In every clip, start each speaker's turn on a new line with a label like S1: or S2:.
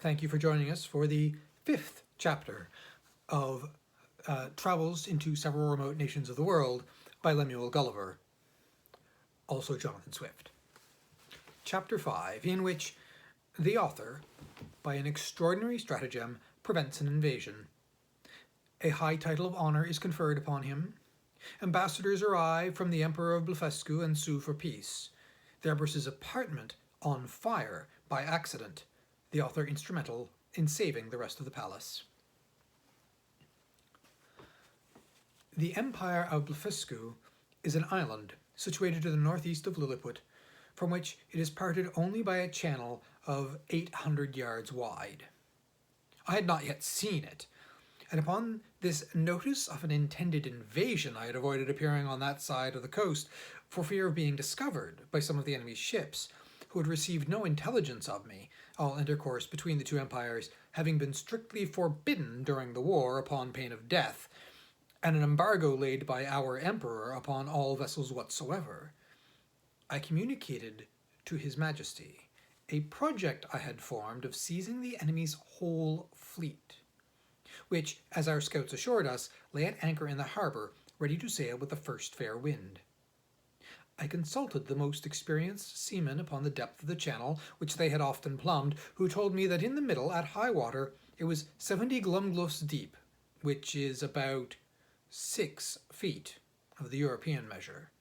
S1: Thank you for joining us for the 5th chapter of Travels into Several Remote Nations of the World by Lemuel Gulliver, also Jonathan Swift. Chapter 5, in which the author, by an extraordinary stratagem, prevents an invasion. A high title of honor is conferred upon him. Ambassadors arrive from the Emperor of Blefuscu and sue for peace. There bursts his apartment on fire by accident, the author instrumental in saving the rest of the palace. The Empire of Blefuscu is an island situated to the northeast of Lilliput, from which it is parted only by a channel of 800 yards wide. I had not yet seen it, and upon this notice of an intended invasion I had avoided appearing on that side of the coast for fear of being discovered by some of the enemy's ships, who had received no intelligence of me, all intercourse between the two empires having been strictly forbidden during the war upon pain of death, and an embargo laid by our emperor upon all vessels whatsoever. I communicated to his majesty a project I had formed of seizing the enemy's whole fleet, which, as our scouts assured us, lay at anchor in the harbour, ready to sail with the first fair wind. I consulted the most experienced seamen upon the depth of the channel, which they had often plumbed, who told me that in the middle, at high water, it was 70 glumgluffs deep, which is about 6 feet of the European measure,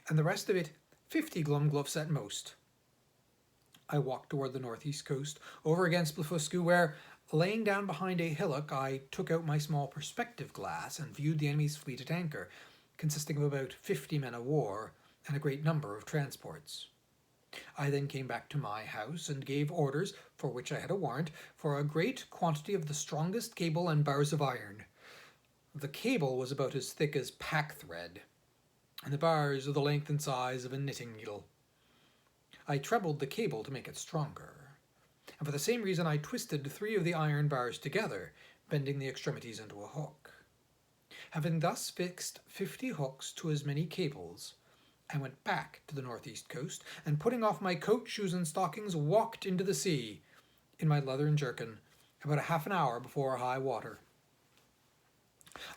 S1: and the rest of it 50 glumgluffs at most. I walked toward the northeast coast, over against Blefuscu, where, laying down behind a hillock, I took out my small perspective glass and viewed the enemy's fleet at anchor, consisting of about 50 men of war and a great number of transports. I then came back to my house and gave orders, for which I had a warrant, for a great quantity of the strongest cable and bars of iron. The cable was about as thick as pack-thread, and the bars of the length and size of a knitting needle. I trebled the cable to make it stronger, and for the same reason I twisted 3 of the iron bars together, bending the extremities into a hook. Having thus fixed 50 hooks to as many cables, I went back to the northeast coast, and putting off my coat, shoes, and stockings, walked into the sea, in my leathern jerkin, about a half an hour before high water.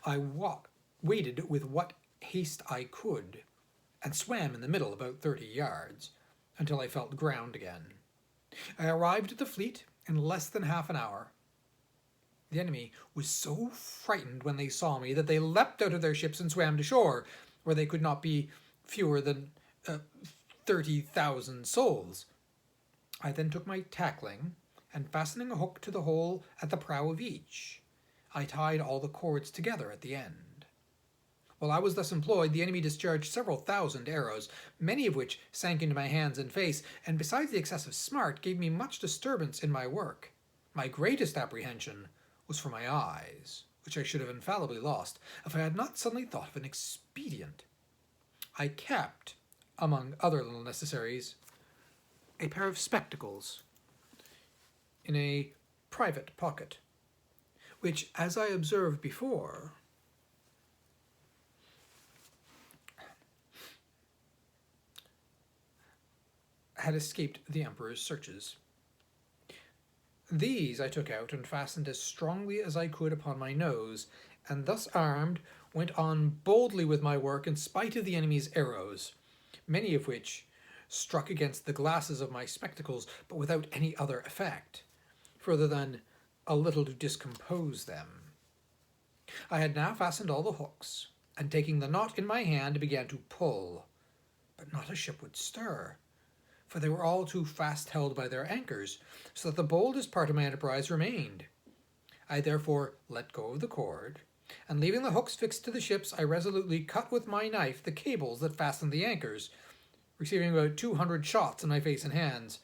S1: I waded with what haste I could, and swam in the middle about 30 yards, until I felt ground again. I arrived at the fleet in less than half an hour. The enemy was so frightened when they saw me that they leapt out of their ships and swam to shore, where they could not be fewer than 30,000 souls. I then took my tackling, and fastening a hook to the hole at the prow of each, I tied all the cords together at the end. While I was thus employed, the enemy discharged several thousand arrows, many of which sank into my hands and face, and besides the excessive smart, gave me much disturbance in my work. My greatest apprehension was for my eyes, which I should have infallibly lost if I had not suddenly thought of an expedient. I kept, among other little necessaries, a pair of spectacles in a private pocket, which, as I observed before, had escaped the Emperor's searches. These I took out and fastened as strongly as I could upon my nose, and thus armed, went on boldly with my work in spite of the enemy's arrows, many of which struck against the glasses of my spectacles, but without any other effect, further than a little to discompose them. I had now fastened all the hooks, and taking the knot in my hand, began to pull, but not a ship would stir, for they were all too fast held by their anchors, so that the boldest part of my enterprise remained. I therefore let go of the cord, and leaving the hooks fixed to the ships, I resolutely cut with my knife the cables that fastened the anchors, receiving about 200 shots in my face and hands.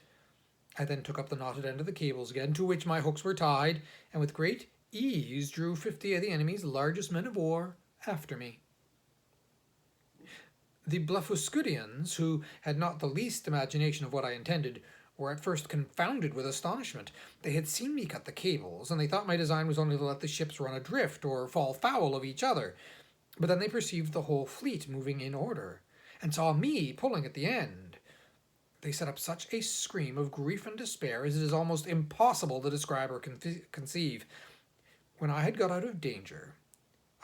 S1: I then took up the knotted end of the cables again, to which my hooks were tied, and with great ease drew 50 of the enemy's largest men of war after me. The Blefuscudians, who had not the least imagination of what I intended, were at first confounded with astonishment. They had seen me cut the cables, and they thought my design was only to let the ships run adrift or fall foul of each other. But then they perceived the whole fleet moving in order, and saw me pulling at the end. They set up such a scream of grief and despair as it is almost impossible to describe or conceive. When I had got out of danger,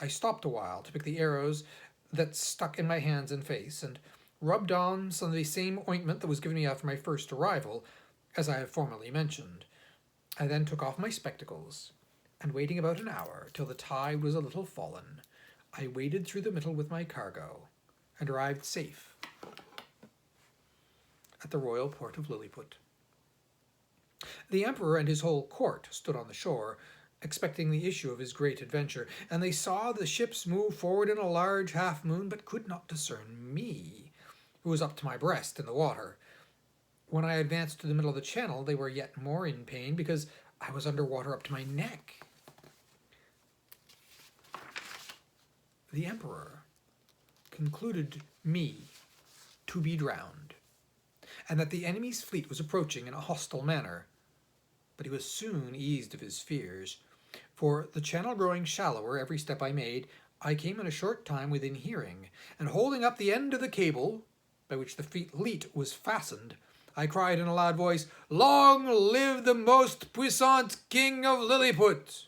S1: I stopped a while to pick the arrows that stuck in my hands and face, and rubbed on some of the same ointment that was given me after my first arrival, as I have formerly mentioned. I then took off my spectacles, and waiting about an hour till the tide was a little fallen, I waded through the middle with my cargo, and arrived safe at the royal port of Lilliput. The emperor and his whole court stood on the shore, expecting the issue of his great adventure, and they saw the ships move forward in a large half-moon, but could not discern me, who was up to my breast in the water. When I advanced to the middle of the channel, they were yet more in pain, because I was under water up to my neck. The emperor concluded me to be drowned, and that the enemy's fleet was approaching in a hostile manner. But he was soon eased of his fears, for the channel growing shallower every step I made, I came in a short time within hearing, and holding up the end of the cable, by which the fleet was fastened, I cried in a loud voice, "Long live the most puissant king of Lilliput!"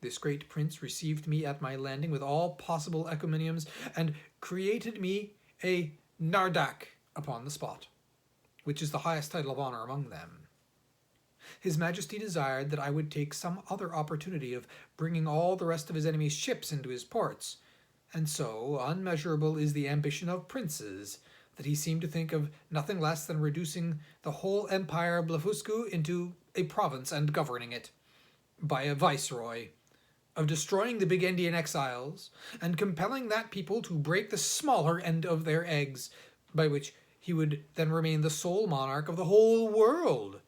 S1: This great prince received me at my landing with all possible encomiums, and created me a nardak upon the spot, which is the highest title of honour among them. His Majesty desired that I would take some other opportunity of bringing all the rest of his enemy's ships into his ports, and so unmeasurable is the ambition of princes that he seemed to think of nothing less than reducing the whole empire of Blefuscu into a province and governing it by a viceroy, of destroying the big Indian exiles, and compelling that people to break the smaller end of their eggs, by which he would then remain the sole monarch of the whole world.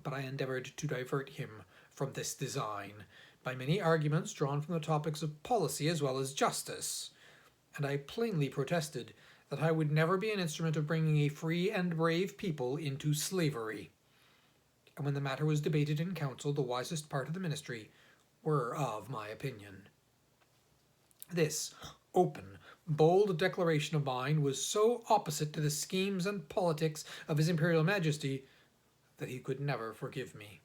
S1: But I endeavoured to divert him from this design by many arguments drawn from the topics of policy as well as justice, and I plainly protested that I would never be an instrument of bringing a free and brave people into slavery. And when the matter was debated in council, the wisest part of the ministry were of my opinion. This open, bold declaration of mine was so opposite to the schemes and politics of his Imperial Majesty that he could never forgive me.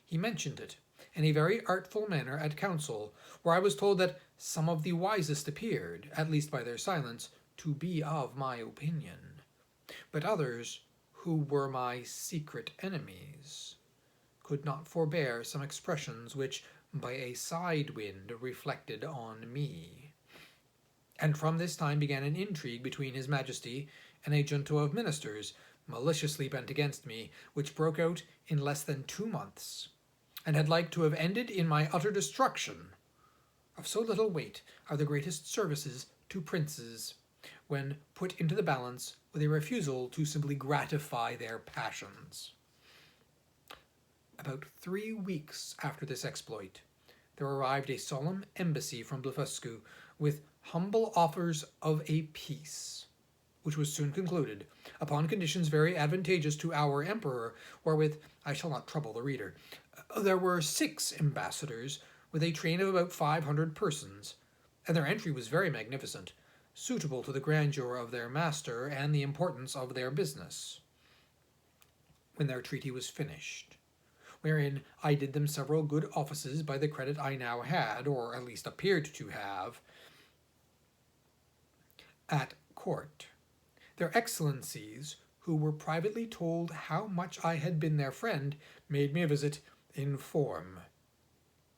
S1: He mentioned it in a very artful manner at council, where I was told that some of the wisest appeared, at least by their silence, to be of my opinion, but others, who were my secret enemies, could not forbear some expressions which, by a side wind, reflected on me. And from this time began an intrigue between his Majesty and a junto of ministers, maliciously bent against me, which broke out in less than 2 months, and had like to have ended in my utter destruction. Of so little weight are the greatest services to princes, when put into the balance with a refusal to simply gratify their passions. About 3 weeks after this exploit, there arrived a solemn embassy from Blefuscu with humble offers of a peace, which was soon concluded, upon conditions very advantageous to our emperor, wherewith I shall not trouble the reader. There were 6 ambassadors, with a train of about 500 persons, and their entry was very magnificent, suitable to the grandeur of their master and the importance of their business. When their treaty was finished, wherein I did them several good offices by the credit I now had, or at least appeared to have, at court, their excellencies, who were privately told how much I had been their friend, made me a visit in form.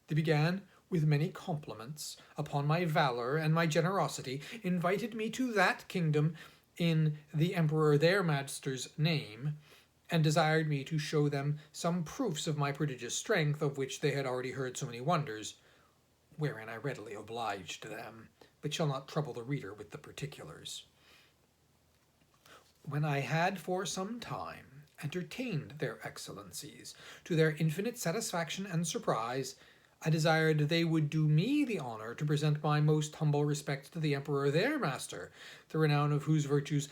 S1: They began with many compliments upon my valour and my generosity, invited me to that kingdom in the emperor their master's name, and desired me to show them some proofs of my prodigious strength, of which they had already heard so many wonders, wherein I readily obliged them, but shall not trouble the reader with the particulars. When I had for some time entertained their excellencies, to their infinite satisfaction and surprise, I desired they would do me the honour to present my most humble respects to the emperor their master, the renown of whose virtues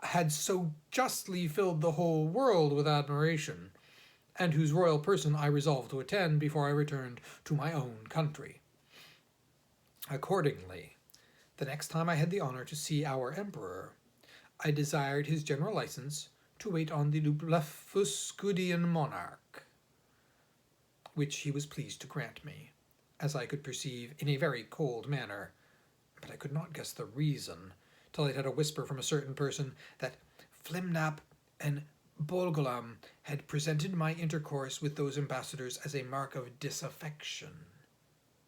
S1: had so justly filled the whole world with admiration, and whose royal person I resolved to attend before I returned to my own country. Accordingly, the next time I had the honour to see our emperor, I desired his general license to wait on the Blefuscudian monarch, which he was pleased to grant me, as I could perceive in a very cold manner, but I could not guess the reason, till I had a whisper from a certain person that Flimnap and Bolgolam had presented my intercourse with those ambassadors as a mark of disaffection,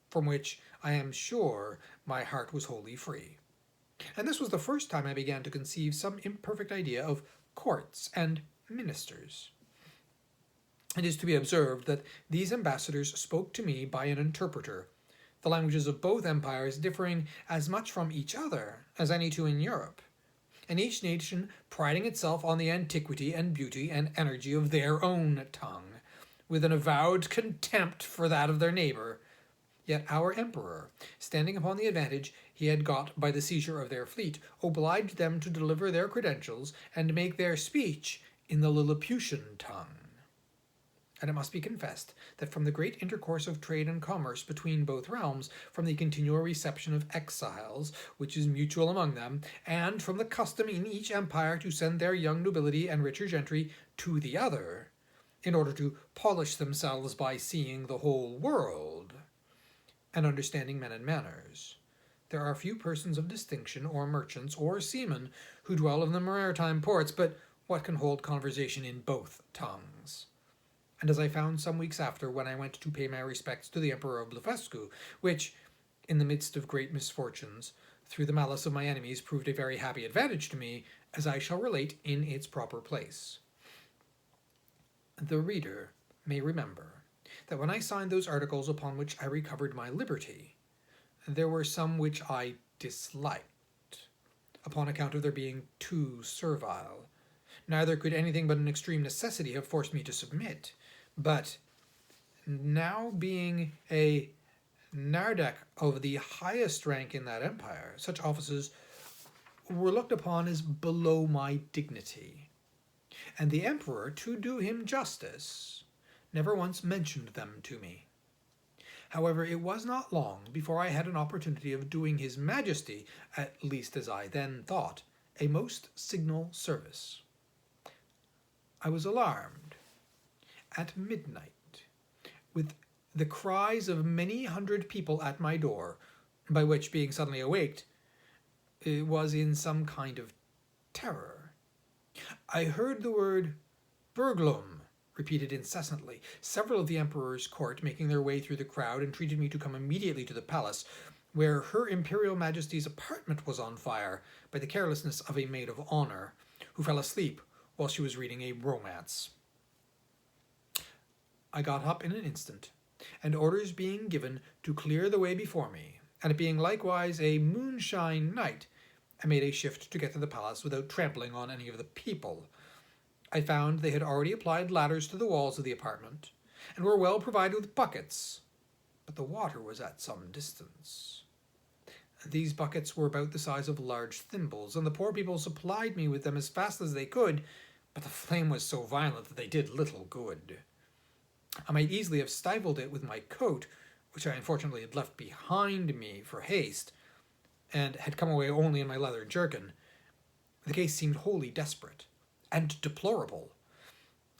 S1: from which I am sure my heart was wholly free. And this was the first time I began to conceive some imperfect idea of courts and ministers. It is to be observed that these ambassadors spoke to me by an interpreter, the languages of both empires differing as much from each other as any two in Europe, and each nation priding itself on the antiquity and beauty and energy of their own tongue, with an avowed contempt for that of their neighbor. Yet our emperor, standing upon the advantage he had got by the seizure of their fleet, obliged them to deliver their credentials and make their speech in the Lilliputian tongue. And it must be confessed that from the great intercourse of trade and commerce between both realms, from the continual reception of exiles, which is mutual among them, and from the custom in each empire to send their young nobility and richer gentry to the other, in order to polish themselves by seeing the whole world, and understanding men and manners, there are few persons of distinction, or merchants, or seamen, who dwell in the maritime ports, but what can hold conversation in both tongues? And as I found some weeks after, when I went to pay my respects to the Emperor of Blefuscu, which, in the midst of great misfortunes, through the malice of my enemies, proved a very happy advantage to me, as I shall relate in its proper place. The reader may remember that when I signed those articles upon which I recovered my liberty, there were some which I disliked, upon account of their being too servile. Neither could anything but an extreme necessity have forced me to submit, but now being a Nardak of the highest rank in that empire, such offices were looked upon as below my dignity, and the emperor, to do him justice, never once mentioned them to me. However, it was not long before I had an opportunity of doing his majesty, at least as I then thought, a most signal service. I was alarmed at midnight with the cries of many hundred people at my door, by which, being suddenly awaked, it was in some kind of terror. I heard the word burglum repeated incessantly. Several of the emperor's court, making their way through the crowd, entreated me to come immediately to the palace, where Her Imperial Majesty's apartment was on fire by the carelessness of a maid of honor, who fell asleep while she was reading a romance. I got up in an instant, and orders being given to clear the way before me, and it being likewise a moonshine night, I made a shift to get to the palace without trampling on any of the people. I found they had already applied ladders to the walls of the apartment, and were well provided with buckets, but the water was at some distance. These buckets were about the size of large thimbles, and the poor people supplied me with them as fast as they could, but the flame was so violent that they did little good. I might easily have stifled it with my coat, which I unfortunately had left behind me for haste, and had come away only in my leather jerkin. The case seemed wholly desperate and deplorable,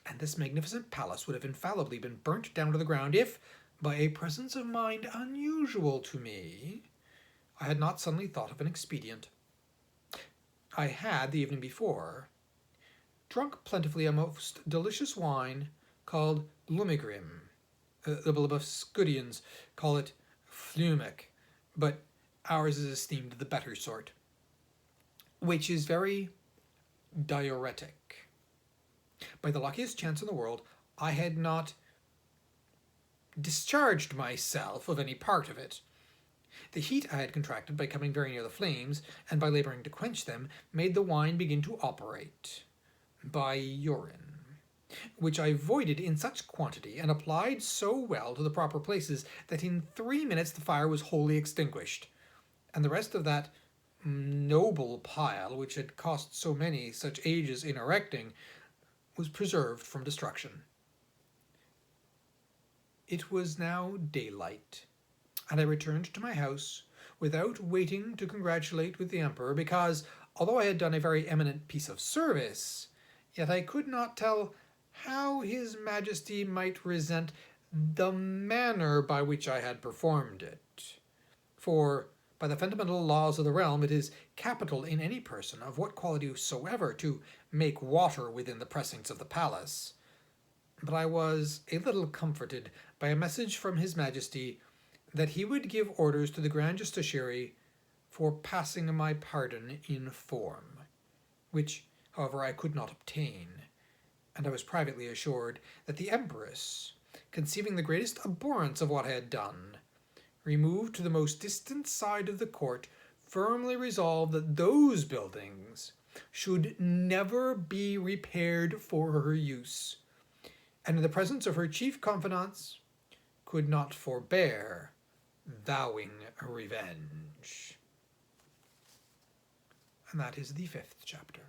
S1: and this magnificent palace would have infallibly been burnt down to the ground if, by a presence of mind unusual to me, I had not suddenly thought of an expedient. I had, the evening before, drunk plentifully a most delicious wine called Lumigrim. The Blefuscudians call it Flumic, but ours is esteemed the better sort, which is very diuretic. By the luckiest chance in the world, I had not discharged myself of any part of it. The heat I had contracted by coming very near the flames, and by laboring to quench them, made the wine begin to operate by urine, which I voided in such quantity, and applied so well to the proper places, that in 3 minutes the fire was wholly extinguished, and the rest of that noble pile, which had cost so many such ages in erecting, was preserved from destruction. It was now daylight, and I returned to my house without waiting to congratulate with the emperor, because although I had done a very eminent piece of service, yet I could not tell how his Majesty might resent the manner by which I had performed it. For, by the fundamental laws of the realm, it is capital in any person, of what quality soever, to make water within the precincts of the palace. But I was a little comforted by a message from his Majesty that he would give orders to the Grand Justiciary for passing my pardon in form, which, however, I could not obtain, and I was privately assured that the Empress, conceiving the greatest abhorrence of what I had done, removed to the most distant side of the court, firmly resolved that those buildings should never be repaired for her use, and in the presence of her chief confidants could not forbear vowing revenge. And that is the 5th chapter.